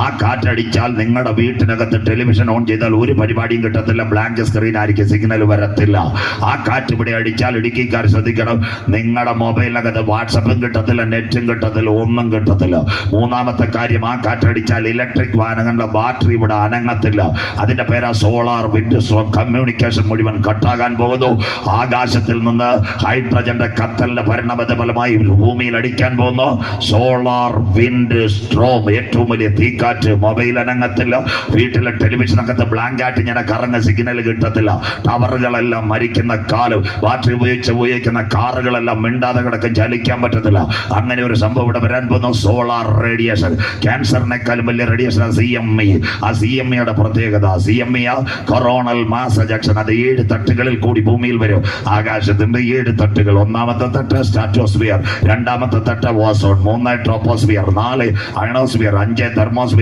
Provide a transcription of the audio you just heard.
ആ കാറ്റടിച്ചാൽ നിങ്ങളുടെ വീട്ടിനകത്ത് ടെലിവിഷൻ ഓൺ ചെയ്താൽ ഒരു പരിപാടിയും കിട്ടത്തില്ല, ബ്ലാങ്ക് സ്ക്രീൻ ആയിരിക്കും, സിഗ്നൽ വരത്തില്ല. ആ കാറ്റ് ഇവിടെ അടിച്ചാൽ ഇടുക്കിക്കാർ ശ്രദ്ധിക്കണം, നിങ്ങളുടെ മൊബൈലിനകത്ത് വാട്സപ്പും കിട്ടത്തില്ല, നെറ്റും കിട്ടത്തില്ല, ഒന്നും കിട്ടത്തില്ല. മൂന്നാമത്തെ കാര്യം, ആ കാറ്റടിച്ചാൽ ഇലക്ട്രിക് വാഹനങ്ങളുടെ ബാറ്ററി ഇവിടെ അനങ്ങത്തില്ല. അതിന്റെ പേരാ സോളാർ വിൻഡ് സ്ട്രോം. കമ്മ്യൂണിക്കേഷൻ മുഴുവൻ കട്ടാകാൻ പോകുന്നു. ആകാശത്തിൽ നിന്ന് ഹൈഡ്രജന്റെ കത്തലിന്റെ പരിണാമത്തെ ഫലമായി ഭൂമിയിൽ അടിക്കാൻ പോകുന്നു സോളാർ വിൻഡ് സ്ട്രോം. ഏറ്റവും വലിയ തീക്കാറ്റ്. മൊബൈൽ അനങ്ങത്തില്ല, വീട്ടിലെ ടെലിവിഷനകത്ത് ബ്ലാങ്ക് ആയിട്ട് ഇങ്ങനെ കറങ്ങ, സിഗ്നൽ കിട്ടത്തില്ല, ടവറുകളെല്ലാം മരിക്കുന്ന കാലം, ബാറ്ററി ഉപയോഗിക്കുന്ന കാറുകളെല്ലാം മിണ്ടാതെ കിടക്കും, ചലിക്കാൻ പറ്റത്തില്ല. അങ്ങനെ ഒരു സംഭവം ഇവിടെ വരാൻ പോകുന്നു. സോളാർ റേഡിയേഷൻ, ക്യാൻസറിനേക്കാളും വലിയ റേഡിയേഷൻ. CME, ആ CMEയുടെ പ്രത്യേകത, CME കൊറോണൽ മാസ് എജക്ഷൻ. അത് 7 തട്ടുകളിൽ കൂടി ഭൂമിയിൽ വരും. ആകാശത്തിന്റെ 7 തട്ടുകൾ. ഒന്നാമത്തെ തട്ട് സ്ട്രാറ്റോസ്ഫിയർ, രണ്ടാമത്തെ തട്ട് ഓസോൺ, 3 ട്രോപ്പോസ്ഫിയർ, 4 അയണോസ്ഫിയർ, 5 തെർമോസ്ഫിയർ,